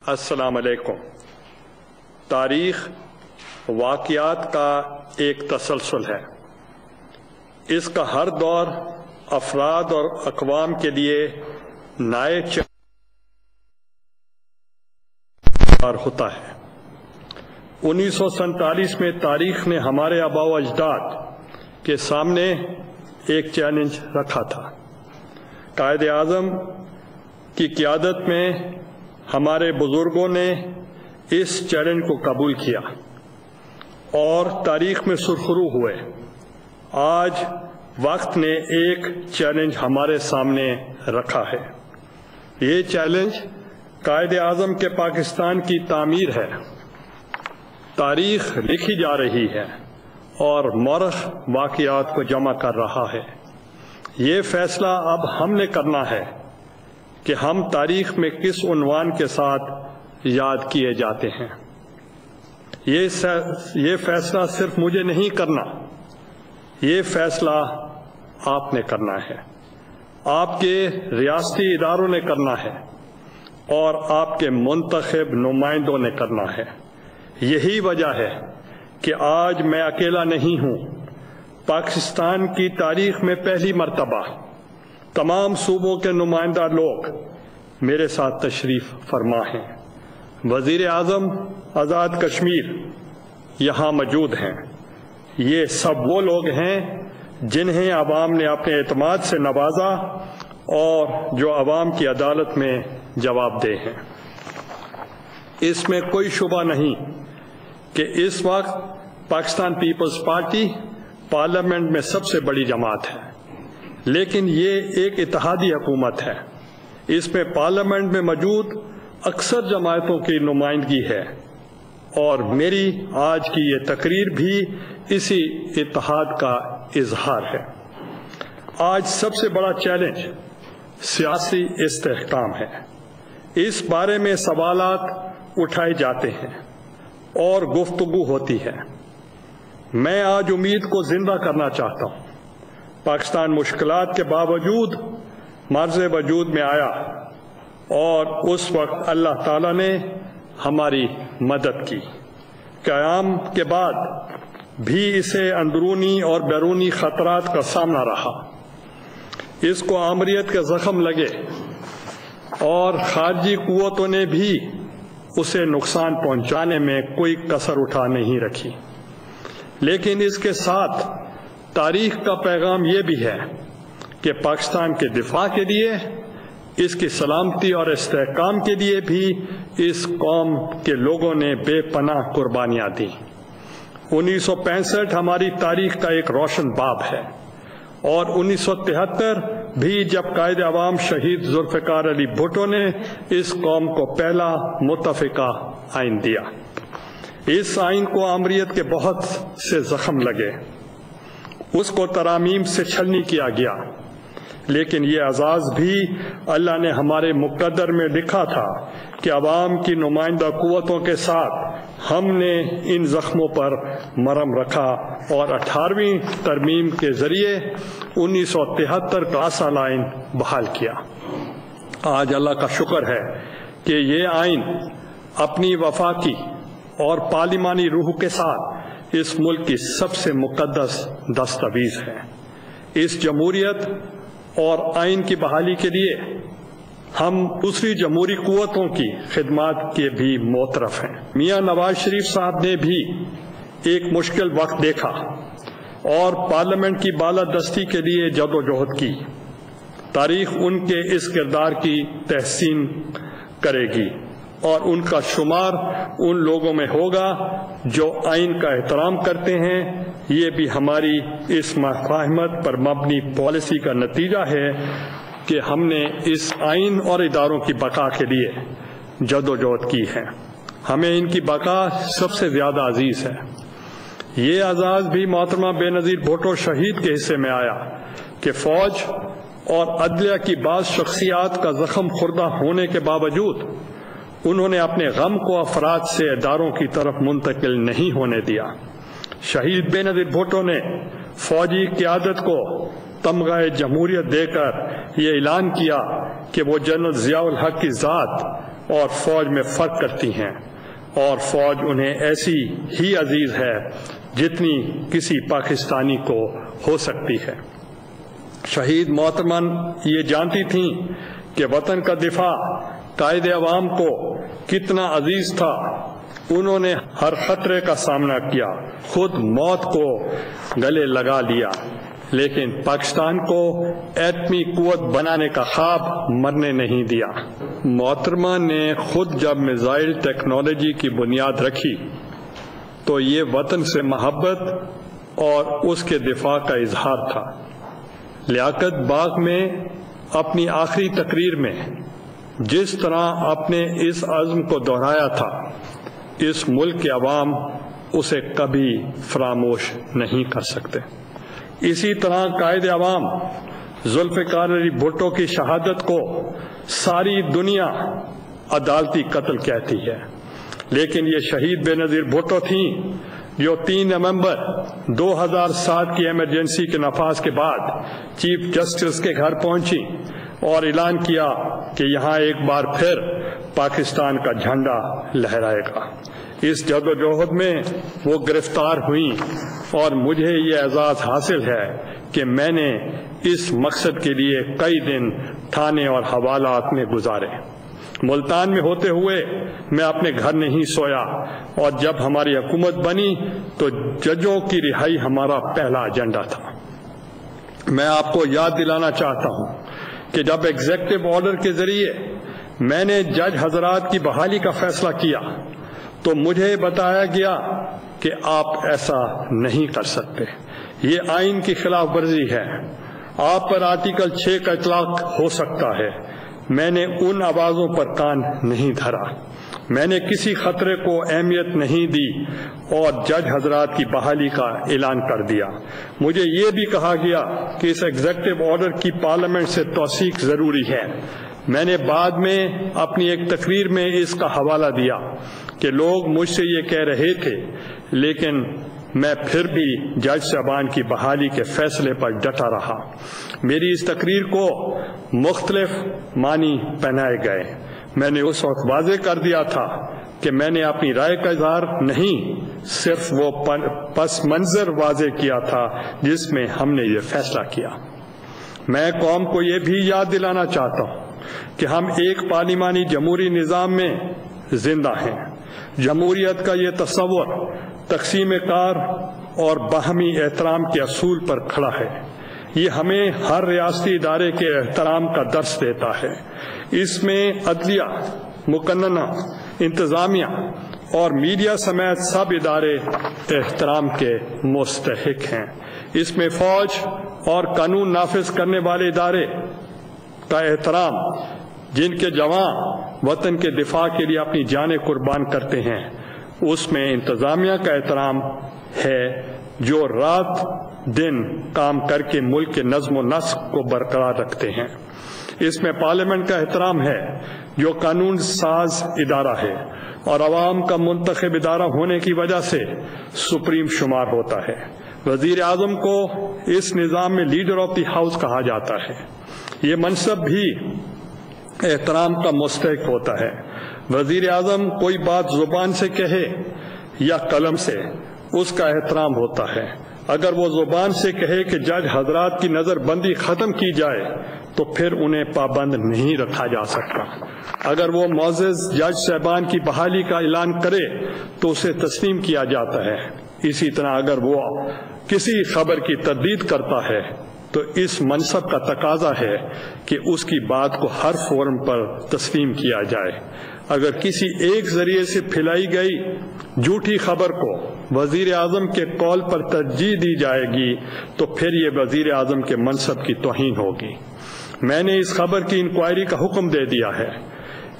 السلام علیکم۔ تاریخ واقعات کا ایک تسلسل ہے۔ اس کا ہر دور افراد اور اقوام کے لیے نئے ہوتا ہے۔ 1947 میں تاریخ نے ہمارے آباء و اجداد کے سامنے ایک چیلنج رکھا تھا۔ قائد اعظم کی قیادت میں ہمارے بزرگوں نے اس چیلنج کو قبول کیا اور تاریخ میں سرخرو ہوئے۔ آج وقت نے ایک چیلنج ہمارے سامنے رکھا ہے۔ یہ چیلنج قائد اعظم کے پاکستان کی تعمیر ہے۔ تاریخ لکھی جا رہی ہے اور مورخ واقعات کو جمع کر رہا ہے۔ یہ فیصلہ اب ہم نے کرنا ہے کہ ہم تاریخ میں کس عنوان کے ساتھ یاد کیے جاتے ہیں۔ یہ فیصلہ صرف مجھے نہیں کرنا، یہ فیصلہ آپ نے کرنا ہے، آپ کے ریاستی اداروں نے کرنا ہے اور آپ کے منتخب نمائندوں نے کرنا ہے۔ یہی وجہ ہے کہ آج میں اکیلا نہیں ہوں۔ پاکستان کی تاریخ میں پہلی مرتبہ تمام صوبوں کے نمائندہ لوگ میرے ساتھ تشریف فرما ہیں۔ وزیر اعظم آزاد کشمیر یہاں موجود ہیں۔ یہ سب وہ لوگ ہیں جنہیں عوام نے اپنے اعتماد سے نوازا اور جو عوام کی عدالت میں جواب دہ ہیں۔ اس میں کوئی شبہ نہیں کہ اس وقت پاکستان پیپلز پارٹی پارلیمنٹ میں سب سے بڑی جماعت ہے، لیکن یہ ایک اتحادی حکومت ہے۔ اس میں پارلیمنٹ میں موجود اکثر جماعتوں کی نمائندگی ہے اور میری آج کی یہ تقریر بھی اسی اتحاد کا اظہار ہے۔ آج سب سے بڑا چیلنج سیاسی استحکام ہے۔ اس بارے میں سوالات اٹھائے جاتے ہیں اور گفتگو ہوتی ہے۔ میں آج امید کو زندہ کرنا چاہتا ہوں۔ پاکستان مشکلات کے باوجود مرز وجود میں آیا اور اس وقت اللہ تعالیٰ نے ہماری مدد کی۔ قیام کے بعد بھی اسے اندرونی اور بیرونی خطرات کا سامنا رہا۔ اس کو آمریت کے زخم لگے اور خارجی قوتوں نے بھی اسے نقصان پہنچانے میں کوئی کسر اٹھا نہیں رکھی۔ لیکن اس کے ساتھ تاریخ کا پیغام یہ بھی ہے کہ پاکستان کے دفاع کے لیے، اس کی سلامتی اور استحکام کے لیے بھی اس قوم کے لوگوں نے بے پناہ قربانیاں دیں۔ 1965 ہماری تاریخ کا ایک روشن باب ہے اور 1973 بھی جب قائد عوام شہید ذوالفقار علی بھٹو نے اس قوم کو پہلا متفقہ آئین دیا۔ اس آئین کو آمریت کے بہت سے زخم لگے، اس کو ترامیم سے چھلنی کیا گیا، لیکن یہ اعزاز بھی اللہ نے ہمارے مقدر میں لکھا تھا کہ عوام کی نمائندہ قوتوں کے ساتھ ہم نے ان زخموں پر مرہم رکھا اور 18ویں ترمیم کے ذریعے 1973 کا اصل آئین بحال کیا۔ آج اللہ کا شکر ہے کہ یہ آئین اپنی وفاقی اور پارلیمانی روح کے ساتھ اس ملک کی سب سے مقدس دستاویز ہے۔ اس جمہوریت اور آئین کی بحالی کے لیے ہم دوسری جمہوری قوتوں کی خدمات کے بھی معترف ہیں۔ میاں نواز شریف صاحب نے بھی ایک مشکل وقت دیکھا اور پارلیمنٹ کی بالادستی کے لیے جدوجہد کی۔ تاریخ ان کے اس کردار کی تحسین کرے گی اور ان کا شمار ان لوگوں میں ہوگا جو آئین کا احترام کرتے ہیں۔ یہ بھی ہماری اس مفاہمت پر مبنی پالیسی کا نتیجہ ہے کہ ہم نے اس آئین اور اداروں کی بقا کے لیے جدوجہد کی ہے۔ ہمیں ان کی بقا سب سے زیادہ عزیز ہے۔ یہ اعزاز بھی محترمہ بے نظیر بھٹو شہید کے حصے میں آیا کہ فوج اور عدلیہ کی بعض شخصیات کا زخم خوردہ ہونے کے باوجود انہوں نے اپنے غم کو افراد سے اداروں کی طرف منتقل نہیں ہونے دیا۔ شہید بے نظیر بھٹو نے فوجی قیادت کو تمغہ جمہوریت دے کر یہ اعلان کیا کہ وہ جنرل ضیاء الحق کی ذات اور فوج میں فرق کرتی ہیں، اور فوج انہیں ایسی ہی عزیز ہے جتنی کسی پاکستانی کو ہو سکتی ہے۔ شہید محترمن یہ جانتی تھیں کہ وطن کا دفاع قائد عوام کو کتنا عزیز تھا۔ انہوں نے ہر خطرے کا سامنا کیا، خود موت کو گلے لگا لیا، لیکن پاکستان کو ایٹمی قوت بنانے کا خواب مرنے نہیں دیا۔ محترمہ نے خود جب میزائل ٹیکنالوجی کی بنیاد رکھی تو یہ وطن سے محبت اور اس کے دفاع کا اظہار تھا۔ لیاقت باغ میں اپنی آخری تقریر میں جس طرح اپنے اس عزم کو دہرایا تھا، اس ملک کے عوام اسے کبھی فراموش نہیں کر سکتے۔ اسی طرح قائد عوام ذوالفقار علی بھٹو کی شہادت کو ساری دنیا عدالتی قتل کہتی ہے، لیکن یہ شہید بے نظیر بھٹو تھیں جو 3 نومبر 2007 کی ایمرجنسی کے نفاذ کے بعد چیف جسٹس کے گھر پہنچی اور اعلان کیا کہ یہاں ایک بار پھر پاکستان کا جھنڈا لہرائے گا۔ اس جدوجہد میں وہ گرفتار ہوئیں اور مجھے یہ اعزاز حاصل ہے کہ میں نے اس مقصد کے لیے کئی دن تھانے اور حوالات میں گزارے۔ ملتان میں ہوتے ہوئے میں اپنے گھر نہیں سویا، اور جب ہماری حکومت بنی تو ججوں کی رہائی ہمارا پہلا ایجنڈا تھا۔ میں آپ کو یاد دلانا چاہتا ہوں کہ جب ایگزیکٹو آرڈر کے ذریعے میں نے جج حضرات کی بحالی کا فیصلہ کیا تو مجھے بتایا گیا کہ آپ ایسا نہیں کر سکتے، یہ آئین کی خلاف ورزی ہے، آپ پر آرٹیکل 6 کا اطلاق ہو سکتا ہے۔ میں نے ان آوازوں پر کان نہیں دھرا، میں نے کسی خطرے کو اہمیت نہیں دی اور جج حضرات کی بحالی کا اعلان کر دیا۔ مجھے یہ بھی کہا گیا کہ اس ایگزیکٹو آرڈر کی پارلیمنٹ سے توثیق ضروری ہے۔ میں نے بعد میں اپنی ایک تقریر میں اس کا حوالہ دیا کہ لوگ مجھ سے یہ کہہ رہے تھے، لیکن میں پھر بھی جج صاحبان کی بحالی کے فیصلے پر ڈٹا رہا۔ میری اس تقریر کو مختلف معنی پہنائے گئے۔ میں نے اس وقت واضح کر دیا تھا کہ میں نے اپنی رائے کا اظہار نہیں، صرف وہ پس منظر واضح کیا تھا جس میں ہم نے یہ فیصلہ کیا۔ میں قوم کو یہ بھی یاد دلانا چاہتا ہوں کہ ہم ایک پارلیمانی جمہوری نظام میں زندہ ہیں۔ جمہوریت کا یہ تصور تقسیم کار اور باہمی احترام کے اصول پر کھڑا ہے۔ یہ ہمیں ہر ریاستی ادارے کے احترام کا درس دیتا ہے۔ اس میں عدلیہ، مقننہ، انتظامیہ اور میڈیا سمیت سب ادارے احترام کے مستحق ہیں۔ اس میں فوج اور قانون نافذ کرنے والے ادارے کا احترام، جن کے جوان وطن کے دفاع کے لیے اپنی جانیں قربان کرتے ہیں، اس میں انتظامیہ کا احترام ہے جو رات دن کام کر کے ملک کے نظم و نسق کو برقرار رکھتے ہیں۔ اس میں پارلیمنٹ کا احترام ہے جو قانون ساز ادارہ ہے اور عوام کا منتخب ادارہ ہونے کی وجہ سے سپریم شمار ہوتا ہے۔ وزیر اعظم کو اس نظام میں لیڈر آف دی ہاؤس کہا جاتا ہے۔ یہ منصب بھی احترام کا مستحق ہوتا ہے۔ وزیر اعظم کوئی بات زبان سے کہے یا قلم سے، اس کا احترام ہوتا ہے۔ اگر وہ زبان سے کہے کہ جج حضرات کی نظر بندی ختم کی جائے تو پھر انہیں پابند نہیں رکھا جا سکتا۔ اگر وہ معزز جج صاحبان کی بحالی کا اعلان کرے تو اسے تسلیم کیا جاتا ہے۔ اسی طرح اگر وہ کسی خبر کی تردید کرتا ہے تو اس منصب کا تقاضا ہے کہ اس کی بات کو ہر فورم پر تسلیم کیا جائے۔ اگر کسی ایک ذریعے سے پھیلائی گئی جھوٹی خبر کو وزیر اعظم کے قول پر ترجیح دی جائے گی تو پھر یہ وزیر اعظم کے منصب کی توہین ہوگی۔ میں نے اس خبر کی انکوائری کا حکم دے دیا ہے۔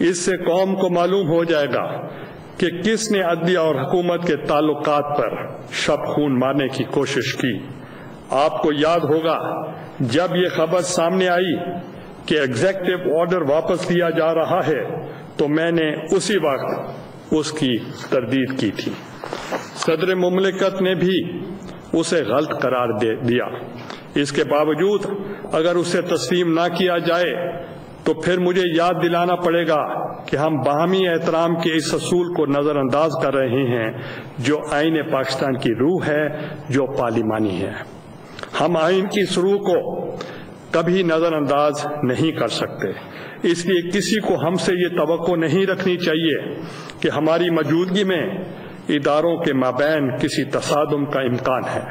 اس سے قوم کو معلوم ہو جائے گا کہ کس نے عدلیہ اور حکومت کے تعلقات پر شب خون مارنے کی کوشش کی۔ آپ کو یاد ہوگا جب یہ خبر سامنے آئی کہ ایگزیکٹو آرڈر واپس لیا جا رہا ہے تو میں نے اسی وقت اس کی تردید کی تھی۔ صدر مملکت نے بھی اسے غلط قرار دیا۔ اس کے باوجود اگر اسے تسلیم نہ کیا جائے تو پھر مجھے یاد دلانا پڑے گا کہ ہم باہمی احترام کے اس اصول کو نظر انداز کر رہے ہیں جو آئین پاکستان کی روح ہے، جو پارلیمانی ہے۔ ہم آئین کی روح کو کبھی نظر انداز نہیں کر سکتے، اس لیے کسی کو ہم سے یہ توقع نہیں رکھنی چاہیے کہ ہماری موجودگی میں اداروں کے مابین کسی تصادم کا امکان ہے۔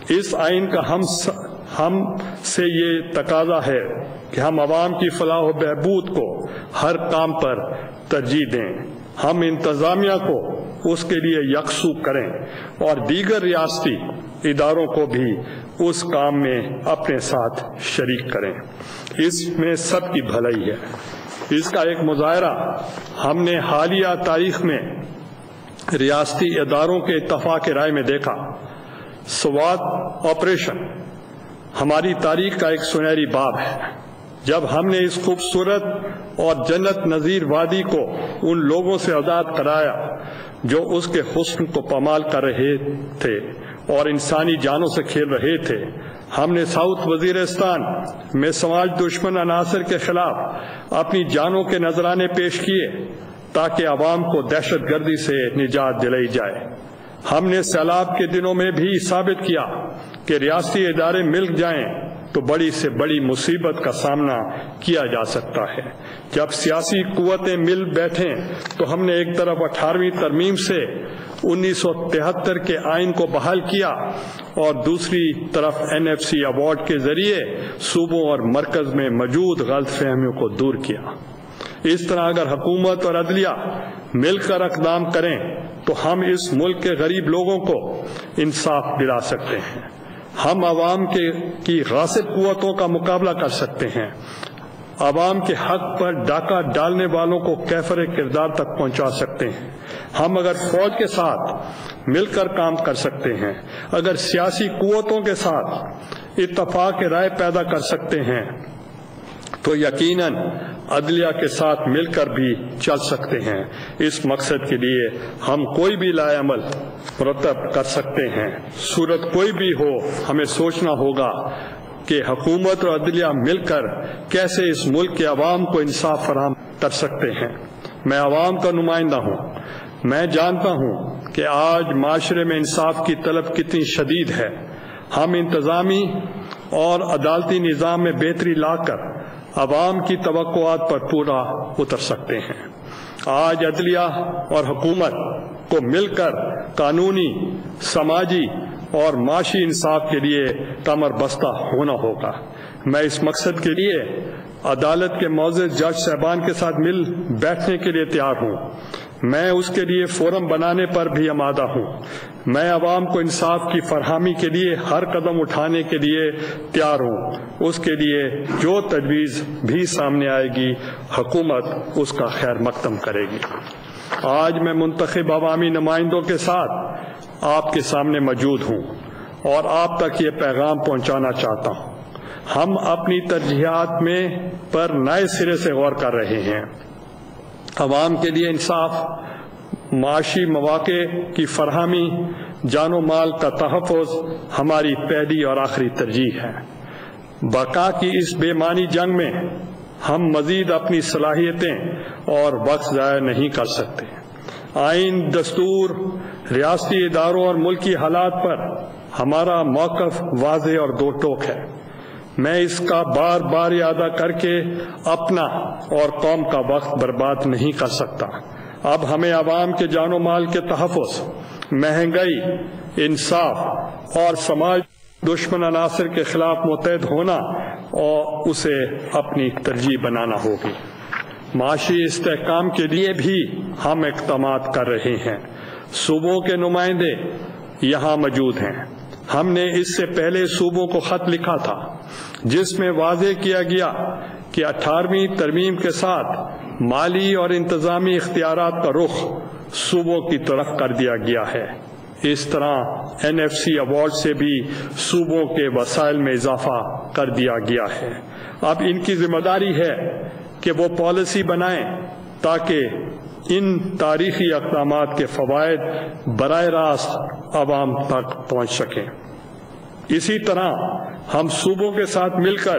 اس آئین کا ہم سے یہ تقاضا ہے کہ ہم عوام کی فلاح و بہبود کو ہر کام پر ترجیح دیں، ہم انتظامیہ کو اس کے لیے یکسو کریں اور دیگر ریاستی اداروں کو بھی اس کام میں اپنے ساتھ شریک کریں۔ اس میں سب کی بھلائی ہے۔ اس کا ایک مظاہرہ ہم نے حالیہ تاریخ میں ریاستی اداروں کے اتفاق رائے میں دیکھا۔ سوات آپریشن ہماری تاریخ کا ایک سنہری باب ہے، جب ہم نے اس خوبصورت اور جنت نظیر وادی کو ان لوگوں سے آزاد کرایا جو اس کے حسن کو پامال کر رہے تھے اور انسانی جانوں سے کھیل رہے تھے۔ ہم نے ساؤتھ وزیرستان میں سماج دشمن عناصر کے خلاف اپنی جانوں کے نذرانے پیش کیے تاکہ عوام کو دہشت گردی سے نجات دلائی جائے۔ ہم نے سیلاب کے دنوں میں بھی ثابت کیا کہ ریاستی ادارے مل جائیں تو بڑی سے بڑی مصیبت کا سامنا کیا جا سکتا ہے۔ جب سیاسی قوتیں مل بیٹھیں تو ہم نے ایک طرف 18ویں ترمیم سے 1973 کے آئین کو بحال کیا اور دوسری طرف NFC ایوارڈ کے ذریعے صوبوں اور مرکز میں موجود غلط فہمیوں کو دور کیا۔ اس طرح اگر حکومت اور عدلیہ مل کر اقدام کریں تو ہم اس ملک کے غریب لوگوں کو انصاف دلا سکتے ہیں، ہم عوام کی غاصب قوتوں کا مقابلہ کر سکتے ہیں، عوام کے حق پر ڈاکہ ڈالنے والوں کو کیفر کردار تک پہنچا سکتے ہیں، ہم اگر فوج کے ساتھ مل کر کام کر سکتے ہیں، اگر سیاسی قوتوں کے ساتھ اتفاق رائے پیدا کر سکتے ہیں تو یقیناً عدلیہ کے ساتھ مل کر بھی چل سکتے ہیں۔ اس مقصد کے لیے ہم کوئی بھی لائے عمل مرتب کر سکتے ہیں۔ صورت کوئی بھی ہو، ہمیں سوچنا ہوگا کہ حکومت اور عدلیہ مل کر کیسے اس ملک کے عوام کو انصاف فراہم کر سکتے ہیں۔ میں عوام کا نمائندہ ہوں، میں جانتا ہوں کہ آج معاشرے میں انصاف کی طلب کتنی شدید ہے۔ ہم انتظامی اور عدالتی نظام میں بہتری لا کر عوام کی توقعات پر پورا اتر سکتے ہیں۔ آج عدلیہ اور حکومت کو مل کر قانونی، سماجی اور معاشی انصاف کے لیے کمر بستہ ہونا ہوگا۔ میں اس مقصد کے لیے عدالت کے معزز جج صاحبان کے ساتھ مل بیٹھنے کے لیے تیار ہوں۔ میں اس کے لیے فورم بنانے پر بھی آمادہ ہوں۔ میں عوام کو انصاف کی فراہمی کے لیے ہر قدم اٹھانے کے لیے تیار ہوں۔ اس کے لیے جو تجویز بھی سامنے آئے گی، حکومت اس کا خیر مقدم کرے گی۔ آج میں منتخب عوامی نمائندوں کے ساتھ آپ کے سامنے موجود ہوں اور آپ تک یہ پیغام پہنچانا چاہتا ہوں۔ ہم اپنی ترجیحات میں پر نئے سرے سے غور کر رہے ہیں۔ عوام کے لیے انصاف، معاشی مواقع کی فراہمی، جان و مال کا تحفظ ہماری پہلی اور آخری ترجیح ہے۔ بقا کی اس بے معنی جنگ میں ہم مزید اپنی صلاحیتیں اور وقت ضائع نہیں کر سکتے۔ آئین، دستور، ریاستی اداروں اور ملکی حالات پر ہمارا موقف واضح اور دو ٹوک ہے۔ میں اس کا بار بار اعادہ کر کے اپنا اور قوم کا وقت برباد نہیں کر سکتا۔ اب ہمیں عوام کے جان و مال کے تحفظ، مہنگائی، انصاف اور سماج دشمن عناصر کے خلاف متحد ہونا اور اسے اپنی ترجیح بنانا ہوگی۔ معاشی استحکام کے لیے بھی ہم اقدامات کر رہے ہیں۔ صوبوں کے نمائندے یہاں موجود ہیں۔ ہم نے اس سے پہلے صوبوں کو خط لکھا تھا جس میں واضح کیا گیا کہ 18ویں ترمیم کے ساتھ مالی اور انتظامی اختیارات کا رخ صوبوں کی طرف کر دیا گیا ہے۔ اس طرح NFC ایوارڈ سے بھی صوبوں کے وسائل میں اضافہ کر دیا گیا ہے۔ اب ان کی ذمہ داری ہے کہ وہ پالیسی بنائیں تاکہ ان تاریخی اقدامات کے فوائد براہ راست عوام تک پہنچ سکیں۔ اسی طرح ہم صوبوں کے ساتھ مل کر